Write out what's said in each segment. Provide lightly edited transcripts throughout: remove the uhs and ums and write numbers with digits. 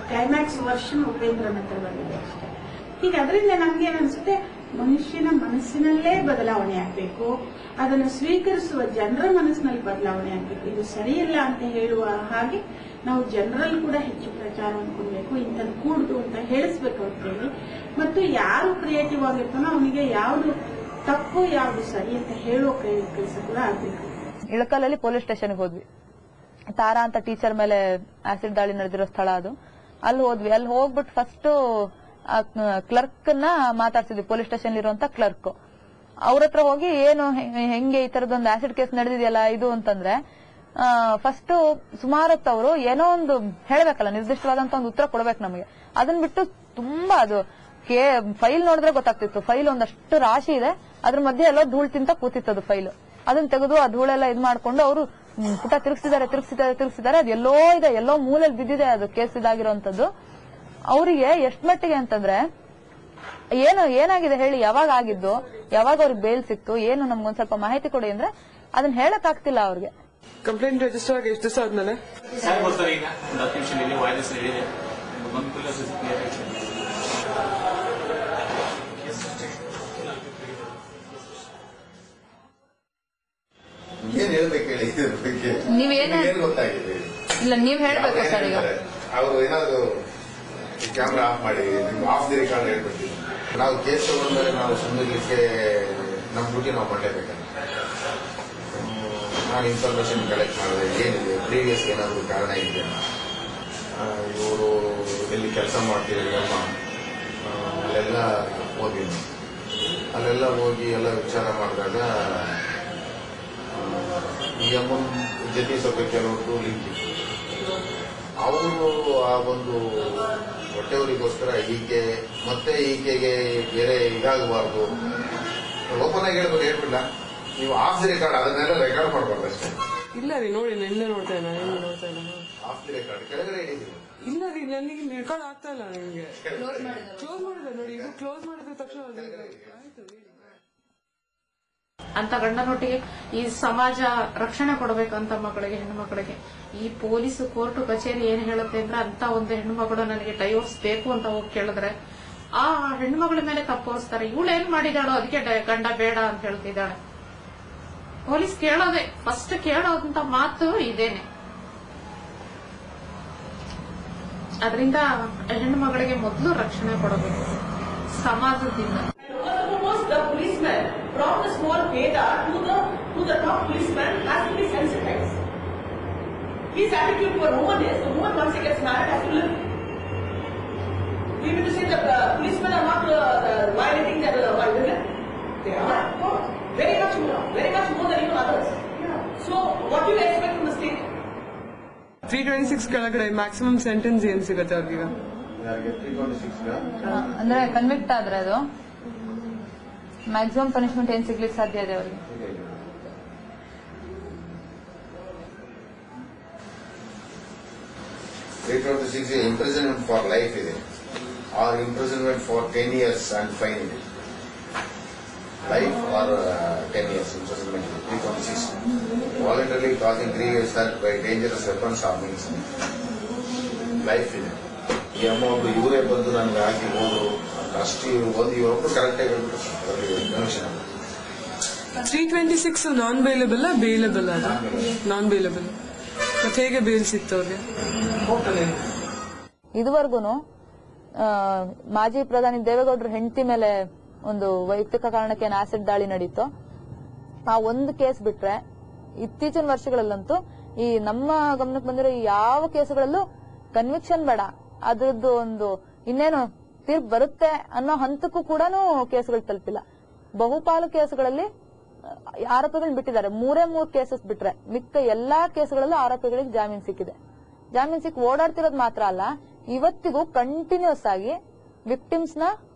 Climax version ಉಪೇಂದ್ರನ ಹತ್ರ ಬಂದಿದೆ ಅಷ್ಟೇ. ಈಗ ಅದರಿಂದ ನಮ್ಗೇನ್ ಅನ್ಸುತ್ತೆ, ಮನುಷ್ಯನ ಮನಸ್ಸಿನಲ್ಲೇ ಬದಲಾವಣೆ ಆಗ್ಬೇಕು, ಅದನ್ನು ಸ್ವೀಕರಿಸುವ ಜನರ ಮನಸ್ಸಿನಲ್ಲಿ ಬದಲಾವಣೆ ಆಗ್ಬೇಕು. ಇದು ಸರಿಯಲ್ಲ ಅಂತ ಹೇಳುವ ಹಾಗೆ ನಾವು ಜನರಲ್ಲಿ ಕೂಡ ಹೆಚ್ಚು ಪ್ರಚಾರವನ್ನು ಕೊಡಬೇಕು, ಇಂಥದ್ದು ಕೂಡುದು ಅಂತ ಹೇಳಿಸ್ಬೇಕು ಅಂತ ಹೇಳಿ. ಮತ್ತು ಯಾರು ಕ್ರಿಯೇಟಿವ್ ಆಗಿರ್ತಾನೋ ಅವನಿಗೆ ಯಾವುದು ತಪ್ಪು ಯಾವುದು ಸರಿ ಅಂತ ಹೇಳುವ ಕೆಲಸ ಕೂಡ ಆಗ್ಬೇಕು. ಇಳಕಲಲ್ಲಿ ಪೊಲೀಸ್ ಸ್ಟೇಷನ್ಗೆ ಹೋದ್ವಿ. ತಾರಾ ಅಂತ ಟೀಚರ್ ಮೇಲೆ ಆಸಿಡ್ ದಾಳಿ ನಡೆದಿರೋ ಸ್ಥಳ ಅದು. ಅಲ್ಲಿ ಹೋದ್ವಿ. ಅಲ್ಲಿ ಹೋಗ್ಬಿಟ್ಟು ಫಸ್ಟ್ ಕ್ಲರ್ಕ್ ನ ಮಾತಾಡ್ಸಿದ್ವಿ, ಪೊಲೀಸ್ ಸ್ಟೇಷನ್ ಇರುವಂತ ಕ್ಲರ್ಕ್. ಅವ್ರ ಹತ್ರ ಹೋಗಿ ಏನು ಹೆಂಗೆ ಈ ತರದೊಂದು ಆಸಿಡ್ ಕೇಸ್ ನಡೆದಿದೆಯಲ್ಲ ಇದು ಅಂತಂದ್ರೆ, ಫಸ್ಟ್ ಸುಮಾರತ್ ಅವರು ಏನೋ ಒಂದು ಹೇಳ್ಬೇಕಲ್ಲ, ನಿರ್ದಿಷ್ಟವಾದಂತ ಒಂದು ಉತ್ತರ ಕೊಡ್ಬೇಕು ನಮಗೆ. ಅದನ್ನ ಬಿಟ್ಟು ತುಂಬಾ ಅದು ಫೈಲ್ ನೋಡಿದ್ರೆ ಗೊತ್ತಾಗ್ತಿತ್ತು. ಫೈಲ್ ಒಂದಷ್ಟು ರಾಶಿ ಇದೆ, ಅದ್ರ ಮಧ್ಯೆ ಎಲ್ಲೋ ಧೂಳ್ ತಿಂತ ಕೂತಿತ್ತು ಫೈಲ್. ಅದನ್ನ ತೆಗೆದು ಆ ಧೂಳೆಲ್ಲ ಇದ್ ಮಾಡ್ಕೊಂಡು ಅವರು ಪುಟ ತಿರುಗಿಸಿದ್ದಾರೆ. ಅದು ಎಲ್ಲೋ ಇದೆ, ಎಲ್ಲೋ ಮೂಲೆಯಲ್ಲಿ ಬಿದ್ದಿದೆ ಅದು ಕೇಸ್ ಇದಾಗಿರೋಂಥದ್ದು. ಅವರಿಗೆ ಎಷ್ಟ್ ಮಟ್ಟಿಗೆ ಅಂತಂದ್ರೆ, ಏನಾಗಿದೆ ಹೇಳಿ, ಯಾವಾಗ ಆಗಿದ್ದು, ಯಾವಾಗ ಅವ್ರಿಗೆ ಬೇಲ್ ಸಿಕ್ತು, ಏನು ನಮ್ಗೊಂದ್ ಸ್ವಲ್ಪ ಮಾಹಿತಿ ಕೊಡಿ ಅಂದ್ರೆ ಅದನ್ನ ಹೇಳಕ್ ಆಗ್ತಿಲ್ಲ ಅವ್ರಿಗೆ. ಕಂಪ್ಲೇಂಟ್ ರಿಜಿಸ್ಟರ್ ಆಗಿ ಎಷ್ಟು ದಿವಸ ಆದ್ಮೇಲೆ ಏನ್ ಹೇಳ್ಬೇಕು ಹೇಳಿ ಇದ್ರ ಬಗ್ಗೆ? ನೀವೇನು ಗೊತ್ತಾಗಿದೆ? ಇಲ್ಲ, ನೀವ್ ಹೇಳ್ಬೇಕು ಸರ್. ಈಗ ಅವರು ಏನಾದ್ರು ಕ್ಯಾಮ್ರಾ ಆಫ್ ಮಾಡಿ ನಿಮ್ಗೆ ಆಫ್ ದಿ ರೆಕಾರ್ಡ್ ಹೇಳ್ಬಿಡ್ತೀವಿ. ನಾವು ಕೇಸ್ ತಗೊಂಡ್ಮೇಲೆ ನಾವು ಸುಮ್ಮನಿರ್ಲಿಕ್ಕೆ ನಮ್ಮ ಡ್ಯೂಟಿ ನಾವು ಮಾಡಲೇಬೇಕಲ್ಲ. ನಾನು ಇನ್ಫಾರ್ಮೇಶನ್ ಕಲೆಕ್ಟ್ ಮಾಡಿದೆ, ಏನಿದೆ ಪ್ರೀವಿಯಸ್ ಏನಾದ್ರು ಕಾರಣ ಇದೆಯಾ, ಇವರು ಎಲ್ಲಿ ಕೆಲಸ ಮಾಡ್ತಿರಲಿಲ್ಲ, ಅಲ್ಲೆಲ್ಲ ಹೋಗಿದ್ವಿ. ಅಲ್ಲೆಲ್ಲ ಹೋಗಿ ಎಲ್ಲ ವಿಚಾರ ಮಾಡಿದಾಗ ಈ ಅಮ್ಮನ ಜೊತೆ ಸ್ವಲ್ಪ ಕೆಲವೊಂದು ಲಿಂಕ್ ಇತ್ತು. ಅವರು ಆ ಒಂದು ಹೊಟ್ಟೆಯವರಿಗೋಸ್ಕರ ಈಕೆಗೆ ಬೇರೆ ಇದಾಗಬಾರ್ದು, ಓಪನ್ ಆಗಿ ಹೇಳ್ಬಿಡ್ಲ, ನೀವು ಆಫ್ ದಿ ರೆಕಾರ್ಡ್ ಅದನ್ನೆಲ್ಲ ರೆಕಾರ್ಡ್ ಮಾಡಬಾರ್ದು ಅಷ್ಟೇ. ಇಲ್ಲ ರೀ, ನೋಡಿ ನಿನ್ನೆ ನೋಡ್ತಾ ಇಲ್ಲ, ಆಫ್ ದಿ ರೆಕಾರ್ಡ್ ಕೆಳಗಡೆ ಹೇಳಿದ್ದೀನಿ. ಇಲ್ಲ ರೀ, ನನಗೆ ರೆಕಾರ್ಡ್ ಆಗ್ತಾ ಇಲ್ಲ. ನಿಮಗೆ ಕ್ಲೋಸ್ ಮಾಡಿದೆ ನೋಡಿ, ಇದು ಕ್ಲೋಸ್ ಮಾಡಿದ ತಕ್ಷಣ ಆಯ್ತು. ಅಂತ ಗಂಡನೊಟ್ಟಿಗೆ ಈ ಸಮಾಜ ರಕ್ಷಣೆ ಕೊಡಬೇಕಂತ ಮಕ್ಕಳಿಗೆ, ಹೆಣ್ಣು ಮಕ್ಕಳಿಗೆ ಈ ಪೊಲೀಸ್ ಕೋರ್ಟ್ ಕಚೇರಿ ಏನ್ ಹೇಳುತ್ತೆ ಅಂದ್ರೆ, ಅಂತ ಒಂದು ಹೆಣ್ಣು ಮಗಳು ನನಗೆ ಡೈವೋರ್ಸ್ ಬೇಕು ಅಂತ ಹೋಗಿ ಕೇಳಿದ್ರೆ ಆ ಹೆಣ್ಣು ಮಗಳ ಮೇಲೆ ತಪ್ಪು ಹೊರಿಸ್ತಾರೆ. ಇವಳು ಏನ್ ಮಾಡಿದಾಳೋ ಅದಕ್ಕೆ ಗಂಡ ಬೇಡ ಅಂತ ಹೇಳ್ತಿದ್ದಾಳೆ. ಪೊಲೀಸ್ ಕೇಳೋದೆ ಫಸ್ಟ್ ಕೇಳೋದಂತ ಮಾತು ಇದೇನೆ. ಅದರಿಂದ ಹೆಣ್ಣು ಮಗಳಿಗೆ ಮೊದಲು ರಕ್ಷಣೆ ಕೊಡಬೇಕು ಸಮಾಜದಿಂದ. The policeman from the small Veda to the top policeman has to be sensitized. His attitude to a woman is, the woman once he gets married has to live. We mean to say that the policemen are not violating their women. They are very much more than even others. So what do you expect from the state? 326 ಕೆಳಗಡೆ maximum sentence ಏನ್ ಸಿಗುತ್ತೆ ಅವ್ರಿಗೆ? ಅಂದ್ರೆ convict ಆದ್ರೆ ಅದು maximum punishment ಏನ್ ಸಿಗ್ಲಿಕ್ಕೆ ಸಾಧ್ಯ ಇದೆ ಅವರಿಗೆ? 326 imprisonment for life ಇದೆ, or imprisonment for 10 years and fine ಇದೆ. Life or 10 years imprisonment. 326 voluntarily causing grievous hurt by dangerous weapons or means life ಇದೆ. ಈ ಅಮೌಂಟ್ ಇವರೇ ಬಂದು ನನಗೆ ಹಾಕಿ ಹೋದ್ರು ಅಷ್ಟು ಇವರೊಬ್ಬರು ಕರೆಕ್ಟ್ ಆಗಿ ಹೇಳ್ಬಿಟ್ಟು 326 ನಾನ್ ಬೇಲಬಲ್ ಬೇಲಬಲ್ ಅಲ್ಲ, ನಾನ್ ಬೇಲಬಲ್. ಮತ್ತೆ ಹೇಗೆ ಬೇಲ್ ಸಿಕ್ತು ಅವ್ರಿಗೆ? ಇದುವರೆಗೂ ಮಾಜಿ ಪ್ರಧಾನಿ ದೇವೇಗೌಡರ ಹೆಂಡತಿ ಮೇಲೆ ಒಂದು ವೈಯಕ್ತಿಕ ಕಾರಣಕ್ಕೆ ಆಸಿಡ್ ದಾಳಿ ನಡೀತು. ಆ ಒಂದು ಕೇಸ್ ಬಿಟ್ರೆ ಇತ್ತೀಚಿನ ವರ್ಷಗಳಲ್ಲಂತೂ ಈ ನಮ್ಮ ಗಮನಕ್ಕೆ ಬಂದಿರೋ ಯಾವ ಕೇಸುಗಳಲ್ಲೂ ಕನ್ವಿಕ್ಷನ್ ಬೇಡ, ಅದ್ರದ್ದು ಒಂದು ಇನ್ನೇನು ತೀರ್ಪು ಬರುತ್ತೆ ಅನ್ನೋ ಹಂತಕ್ಕೂ ಕೂಡ ಕೇಸುಗಳು ತಲುಪಿಲ್ಲ. ಬಹುಪಾಲು ಕೇಸುಗಳಲ್ಲಿ ಆರೋಪಿಗಳನ್ನ ಬಿಟ್ಟಿದ್ದಾರೆ. 3 ಕೇಸಸ್ ಬಿಟ್ರೆ ಮಿಕ್ಕ ಎಲ್ಲಾ ಕೇಸುಗಳಲ್ಲೂ ಆರೋಪಿಗಳಿಗೆ ಜಾಮೀನ್ ಸಿಕ್ಕಿದೆ. ಜಾಮೀನ್ ಸಿಕ್ಕಿ ಓಡಾಡ್ತಿರೋದು ಮಾತ್ರ ಅಲ್ಲ, ಇವತ್ತಿಗೂ ಕಂಟಿನ್ಯೂಸ್ ಆಗಿ ವಿಕ್ಟಿಮ್ಸ್ ನ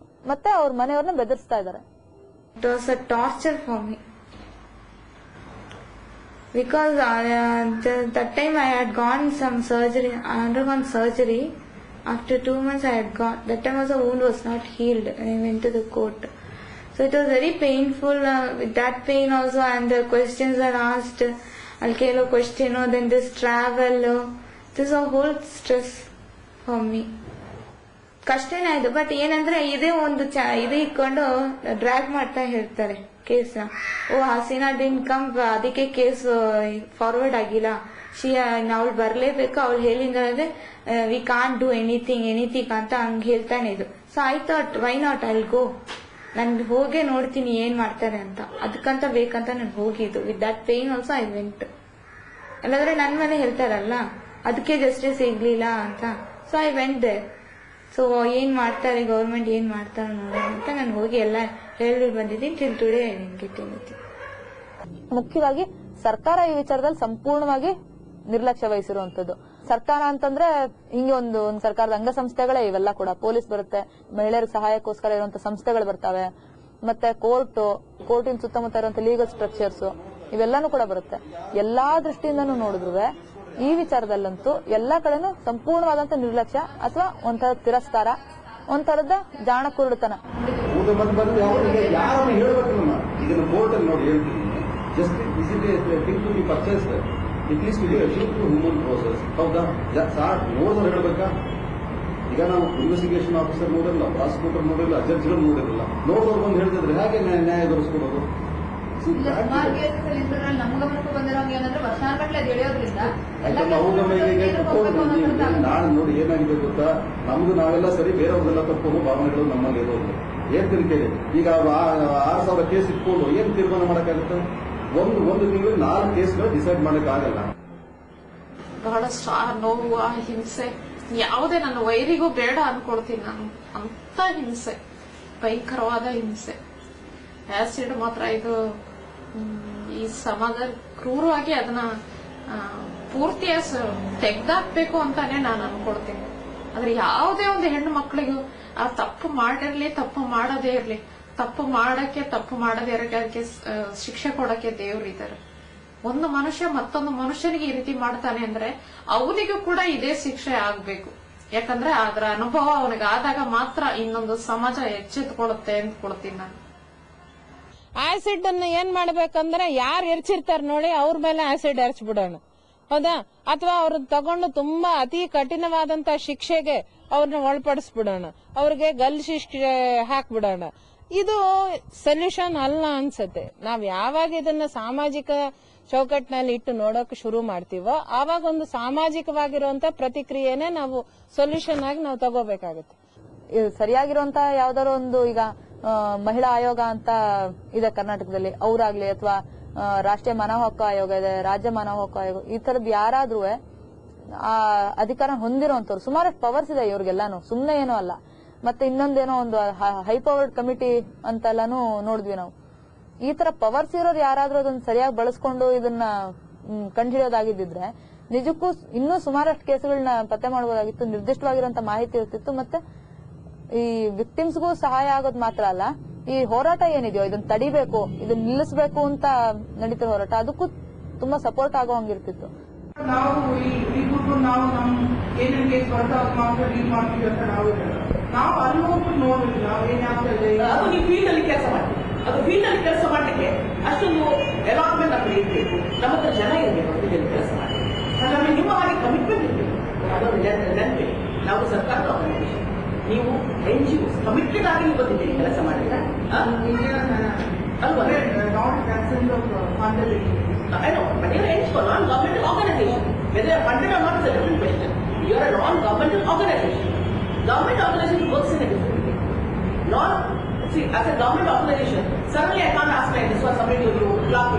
ಮತ್ತೆ ಅವ್ರ ಮನೆಯವ್ರನ್ನ ಬೆದರಿಸ್ತಾ ಇದ್ದಾರೆ. It was a torture for me because that time I had gone some surgery, undergone surgery. After 2 months I had got, that time also wound was not healed and I went to the court. So it was very painful. With that pain also, and the questions are asked, I'll kill a question, then this travel, this is a whole stress. Mummy ಕಷ್ಟನೇ ಆಯ್ತು. But ಏನಂದ್ರೆ ಇದೇ ಒಂದು ಇದು ಇಟ್ಕೊಂಡು drag ಮಾಡ್ತಾ ಹೇಳ್ತಾರೆ case. ಓ Hasina ಡಿನ್ come, ಅದಕ್ಕೆ ಕೇಸ್ ಫಾರ್ವರ್ಡ್ ಆಗಿಲ್ಲ. ಅವಳು ಬರ್ಲೇಬೇಕು, ಅವಳು ಹೇಳಿದ್ರೆ ವಿ ಕಾಂಟ್ ಡೂ ಎನಿಥಿಂಗ್ ಅಂತ ಹಂಗ್ ಹೇಳ್ತಾನೆ ಇದು. So I thought why not I'll go, ನನ್ ಹೋಗೇ ನೋಡ್ತೀನಿ ಏನ್ ಮಾಡ್ತಾರೆ ಅಂತ. ಅದಕ್ಕಂತ ಬೇಕಂತ ನಾನು ಹೋಗಿದ್ದು. With that pain also I went. ಅಲ್ಲಾದ್ರೆ ನನ್ ಮೇಲೆ ಹೇಳ್ತಾರಲ್ಲ ಅದಕ್ಕೆ ಜಸ್ಟಿಸ್ ಸಿಗ್ಲಿಲ್ಲ ಅಂತ. So I went there. So ಏನ್ ಮಾಡ್ತಾರೆ ಗೌರ್ಮೆಂಟ್, ಏನ್ ಮಾಡ್ತಾರೆ ನೋಡೋಣ ಅಂತ ನಾನು ಹೋಗಿ ಎಲ್ಲ ಹೇಳ್ಬಿಟ್ಟು ಬಂದಿದ್ದೀನಿ. Till today I didn't get anything. ಮುಖ್ಯವಾಗಿ ಸರ್ಕಾರ ಈ ವಿಚಾರದಲ್ಲಿ ಸಂಪೂರ್ಣವಾಗಿ ನಿರ್ಲಕ್ಷ್ಯ ವಹಿಸಿರುವಂತದ್ದು. ಸರ್ಕಾರ ಅಂತಂದ್ರೆ ಹಿಂಗೆ ಒಂದು ಸರ್ಕಾರದ ಅಂಗಸಂಸ್ಥೆಗಳೇ ಇವೆಲ್ಲ ಕೂಡ. ಪೊಲೀಸ್ ಬರುತ್ತೆ, ಮಹಿಳೆಯರ ಸಹಾಯಕ್ಕೋಸ್ಕರ ಇರುವಂತ ಸಂಸ್ಥೆಗಳು ಬರ್ತವೆ, ಮತ್ತೆ ಕೋರ್ಟಿನ ಸುತ್ತಮುತ್ತ ಇರುವಂತ ಲೀಗಲ್ ಸ್ಟ್ರಕ್ಚರ್ಸ್ ಇವೆಲ್ಲಾನು ಕೂಡ ಬರುತ್ತೆ. ಎಲ್ಲಾ ದೃಷ್ಟಿಯಿಂದನೂ ನೋಡಿದ್ರು ಈ ವಿಚಾರದಲ್ಲಂತೂ ಎಲ್ಲಾ ಕಡೆನೂ ಸಂಪೂರ್ಣವಾದಂತ ನಿರ್ಲಕ್ಷ್ಯ ಅಥವಾ ಒಂಥರ ತಿರಸ್ಕಾರ, ಒಂಥರದ ಜಾಣ ಕುರುಡುತನ. ಯಾರನ್ನು ಹೇಳ್ಬೇಕಲ್ಲ, ಇದನ್ನು ಕೋರ್ಟ್ ಅಲ್ಲಿ ನೋಡಿ ಹೇಳ್ತೀನಿ. Just think to be purchase it least to achieve to human process. ಹೌದಾ? ನೋಡಿದ್ರೆ ಹೇಳ್ಬೇಕಾ? ಈಗ ನಾವು ಇನ್ವೆಸ್ಟಿಗೇಷನ್ ಆಫೀಸರ್ ನೋಡಿರಲ್ಲ, ಪ್ರಾಸಿಕ್ಯೂಟರ್ ನೋಡಿರಲ್ಲ, ಜಡ್ಜ್ಗಳು ನೋಡಿರಲ್ಲ. ನೋಡಿದವ್ರು ಬಂದು ಹೇಳ್ತಿದ್ರೆ ಹೇಗೆ ನ್ಯಾಯ ದೊರಕಿಸ್ಕೊಡೋದು? ನಾಳೆ ನೋಡಿ ಏನಾಗಿದೆ ಗೊತ್ತಾ, ನಮ್ದು ನಾವೆಲ್ಲ ಸರಿ, ಬೇರೆಯವ್ರದೆಲ್ಲ ತಪ್ಪು ಭಾವನೆಗಳು ನಮ್ಮಲ್ಲಿ ಇರೋದು. ಏನ್ ತಿಳ್ಕೇಳಿ, ಈಗ 6,000 ಕೇಸ್ ಇಟ್ಕೊಂಡು ಏನ್ ತೀರ್ಮಾನ ಮಾಡಕ್ಕಾಗುತ್ತೆ? ಒಂದು ತಿಂಗಳು 4 ಕೇಸ್ಗಳು ಡಿಸೈಡ್ ಮಾಡಕ್ಕಾಗಲ್ಲ. ಬಹಳಷ್ಟು ಆ ನೋವು, ಆ ಹಿಂಸೆ ಯಾವುದೇ ನನ್ನ ವೈರಿಗೂ ಬೇಡ ಅನ್ಕೊಳ್ತೀನಿ ನಾನು. ಅಂತ ಹಿಂಸೆ, ಭಯಂಕರವಾದ ಹಿಂಸೆ. ಆಸಿಡ್ ಮಾತ್ರ ಇದು ಈ ಸಮಾಜ ಕ್ರೂರವಾಗಿ ಅದನ್ನ ಪೂರ್ತಿ ತೆಗ್ದಾಕ್ಬೇಕು ಅಂತಾನೆ ನಾನು ಅನ್ಕೊಳ್ತೀನಿ. ಆದ್ರೆ ಯಾವುದೇ ಒಂದು ಹೆಣ್ಣು ಮಕ್ಕಳಿಗೂ ಆ ತಪ್ಪು ಮಾಡಿರ್ಲಿ, ತಪ್ಪು ಮಾಡದೇ ಇರ್ಲಿ, ತಪ್ಪು ಮಾಡದೇ ಇರಕ್ಕೆ ಅದಕ್ಕೆ ಶಿಕ್ಷೆ ಕೊಡಕ್ಕೆ ದೇವ್ರಿದ್ದಾರೆ. ಒಂದು ಮನುಷ್ಯ ಮತ್ತೊಂದು ಮನುಷ್ಯನಿಗೆ ಈ ರೀತಿ ಮಾಡ್ತಾನೆ ಅಂದ್ರೆ ಅವನಿಗೂ ಕೂಡ ಇದೇ ಶಿಕ್ಷೆ ಆಗ್ಬೇಕು. ಯಾಕಂದ್ರೆ ಅದರ ಅನುಭವ ಅವನಿಗೆ ಆದಾಗ ಮಾತ್ರ ಇನ್ನೊಂದು ಸಮಾಜ ಎಚ್ಚೆತ್ಕೊಳ್ಳುತ್ತೆ ಅಂದ್ಕೊಳ್ತೀನಿ ನಾನು. ಆಸಿಡ್ ಅನ್ನ ಏನ್ ಮಾಡ್ಬೇಕಂದ್ರೆ ಯಾರು ಎರ್ಚಿರ್ತಾರ ನೋಡಿ ಅವ್ರ ಮೇಲೆ ಆಸಿಡ್ ಎರಚ್ಬಿಡೋಣ, ಹೌದಾ? ಅಥವಾ ಅವ್ರನ್ನ ತಗೊಂಡು ತುಂಬಾ ಅತಿ ಕಠಿಣವಾದಂತ ಶಿಕ್ಷೆಗೆ ಅವ್ರನ್ನ ಒಳಪಡಿಸ್ಬಿಡೋಣ, ಅವ್ರಿಗೆ ಗಲ್ ಶಿಕ್ಷೆ ಹಾಕ್ಬಿಡೋಣ. ಇದು ಸೊಲ್ಯೂಷನ್ ಅಲ್ಲ ಅನ್ಸತ್ತೆ. ನಾವ್ ಯಾವಾಗ ಇದನ್ನ ಸಾಮಾಜಿಕ ಚೌಕಟ್ಟಿನಲ್ಲಿ ಇಟ್ಟು ನೋಡೋಕೆ ಶುರು ಮಾಡ್ತೀವೋ ಆವಾಗ ಒಂದು ಸಾಮಾಜಿಕವಾಗಿರುವಂತ ಪ್ರತಿಕ್ರಿಯೆನೆ ನಾವು ಸೊಲ್ಯೂಷನ್ ಆಗಿ ನಾವು ತಗೋಬೇಕಾಗುತ್ತೆ. ಸರಿಯಾಗಿರುವಂತ ಯಾವ್ದಾದ್ರು ಒಂದು, ಈಗ ಮಹಿಳಾ ಆಯೋಗ ಅಂತ ಇದೆ ಕರ್ನಾಟಕದಲ್ಲಿ, ಅವರಾಗ್ಲಿ ಅಥವಾ ರಾಷ್ಟ್ರೀಯ ಮಾನವ ಹಕ್ಕು ಆಯೋಗ ಇದೆ, ರಾಜ್ಯ ಮಾನವ ಹಕ್ಕು ಆಯೋಗ, ಈ ತರದ್ ಯಾರಾದ್ರೂ ಆ ಅಧಿಕಾರ ಹೊಂದಿರುವಂತವ್ರು, ಸುಮಾರಷ್ಟು ಪವರ್ಸ್ ಇದೆ ಇವ್ರಿಗೆಲ್ಲಾನು, ಸುಮ್ನೆ ಏನೋ ಅಲ್ಲ. ಮತ್ತೆ ಇನ್ನೊಂದೇನೋ ಒಂದು ಹೈ ಪವರ್ಡ್ ಕಮಿಟಿ ಅಂತೆಲ್ಲಾನು ನೋಡಿದ್ವಿ ನಾವು. ಈ ತರ ಪವರ್ಸ್ ಇರೋರು ಯಾರಾದ್ರೂ ಅದನ್ನ ಸರಿಯಾಗಿ ಬಳಸ್ಕೊಂಡು ಇದನ್ನ ಕಂಡುಹಿಡಿಯೋದಾಗಿದ್ರೆ ನಿಜಕ್ಕೂ ಇನ್ನೂ ಸುಮಾರಷ್ಟು ಕೇಸುಗಳನ್ನ ಪತ್ತೆ ಮಾಡಬಹುದಾಗಿತ್ತು, ನಿರ್ದಿಷ್ಟವಾಗಿರುವಂತ ಮಾಹಿತಿ ಇರ್ತಿತ್ತು. ಮತ್ತೆ ಈ ವಿಕ್ಟಿಮ್ಸ್ಗೂ ಸಹಾಯ ಆಗೋದ್ ಮಾತ್ರ ಅಲ್ಲ, ಈ ಹೋರಾಟ ಏನಿದೆಯೋ ಇದನ್ನ ತಡಿಬೇಕು, ಇದನ್ನ ನಿಲ್ಲಿಸಬೇಕು ಅಂತ ನಡೀತಿರೋ ಹೋರಾಟ, ಅದಕ್ಕೂ ತುಂಬಾ ಸಪೋರ್ಟ್ ಆಗೋ ಹಂಗಿರ್ತಿತ್ತು. ನಾವು ನಾವು ನಮ್ ಏನೇನ್ ಕೇಸ್ ಬರ್ತಾವ ಮಾತ್ರ ಡೀಲ್ ಮಾಡ್ತೀವಿ ಅಂತ ನಾವು ಅಲ್ಲಿ ಹೋಗ್ಬಿಟ್ಟು ನೋಡಿದ್ವಿ ನಾವು ಏನಾಗ್ತದೆ. ಅದು ನೀವು ಫೀಲ್ಡ್ ಅಲ್ಲಿ ಕೆಲಸ ಮಾಡ್ತೀವಿ, ಅದು ಫೀಲ್ಡ್ ಅಲ್ಲಿ ಕೆಲಸ ಮಾಡ್ಲಿಕ್ಕೆ ಅಷ್ಟೊಂದು ಡೆವಲಪ್ಮೆಂಟ್ ನಮಗೆ ಇರಬೇಕು, ನಮ್ಮ ಹತ್ರ ಜನ ಇರಬೇಕು ಫೀಲ್ಡ್ ಕೆಲಸ ಮಾಡಿ. ನಮಗೆ ನಿಮ್ಮ ಹಾಗೆ ಕಮಿಟ್ಮೆಂಟ್ ಇರಬೇಕು. ಅದೊಂದು ನೆನಪಿ, ನಾವು ಸರ್ಕಾರದ ಆರ್ಗನೈಸೇಷನ್, ನೀವು NGO ಕಮಿಟೆಡ್ ಆಗಿ ನೀವು ಬಂದಿದ್ದೀರಿ ಕೆಲಸ ಮಾಡಿದ್ರೆ ಅಲ್ವಾ? I know, but you're NGO, non-governmental organization. Whether you're funded or not is a different question. You're a non-governmental organization. Government organization works in a different way. See, as a government organization, suddenly I can't ask like this one, somebody to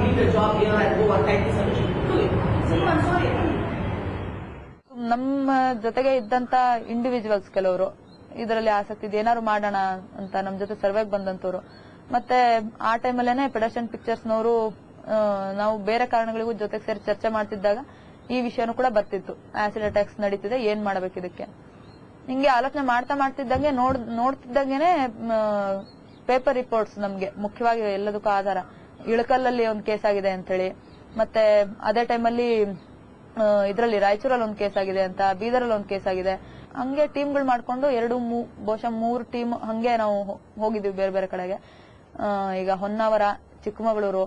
leave your job here and go and type the solution. Do it. So, no, I'm sorry. ನಮ್ಮ ಜೊತೆಗೆ ಇದ್ದಂತ individuals ಕೆಲವರು ಇದರಲ್ಲಿ ಆಸಕ್ತಿ ಇದೆ, ಏನಾದ್ರು ಮಾಡೋಣ ಅಂತ ನಮ್ ಜೊತೆ ಸರ್ವೆಗೆ ಬಂದಂತವ್ರು. ಮತ್ತೆ ಆ ಟೈಮಲ್ಲೇನೆ ಪೆಡರ್ಷನ್ ಪಿಕ್ಚರ್ಸ್ನವರು ನಾವು ಬೇರೆ ಕಾರಣಗಳಿಗೂ ಜೊತೆಗೆ ಸೇರಿ ಚರ್ಚೆ ಮಾಡ್ತಿದ್ದಾಗ ಈ ವಿಷಯನೂ ಕೂಡ ಬರ್ತಿತ್ತು. ಆಸಿಡ್ ಅಟ್ಯಾಕ್ಸ್ ನಡೀತಿದೆ, ಏನ್ ಮಾಡ್ಬೇಕು ಇದಕ್ಕೆ. ಹಿಂಗೆ ಆಲೋಚನೆ ಮಾಡ್ತಿದ್ದಂಗೆ ನೋಡ್ತಿದ್ದಂಗೆನೆ ಪೇಪರ್ ರಿಪೋರ್ಟ್ಸ್ ನಮ್ಗೆ ಮುಖ್ಯವಾಗಿ ಎಲ್ಲದಕ್ಕೂ ಆಧಾರ. ಇಳಕಲ್ಲಲ್ಲಿ ಒಂದು ಕೇಸ್ ಆಗಿದೆ ಅಂತ ಹೇಳಿ, ಮತ್ತೆ ಅದೇ ಟೈಮಲ್ಲಿ ಇದ್ರಲ್ಲಿ ರಾಯಚೂರಲ್ಲಿ ಒಂದು ಕೇಸ್ ಆಗಿದೆ ಅಂತ, ಬೀದರಲ್ಲಿ ಒಂದು ಕೇಸ್ ಆಗಿದೆ. ಹಂಗೆ ಟೀಮ್ಗಳು ಮಾಡ್ಕೊಂಡು ಬಹುಶಃ 3 ಟೀಮ್ ಹಂಗೆ ನಾವು ಹೋಗಿದ್ವಿ ಬೇರೆ ಬೇರೆ ಕಡೆಗೆ. ಈಗ ಹೊನ್ನಾವರ, ಚಿಕ್ಕಮಗಳೂರು,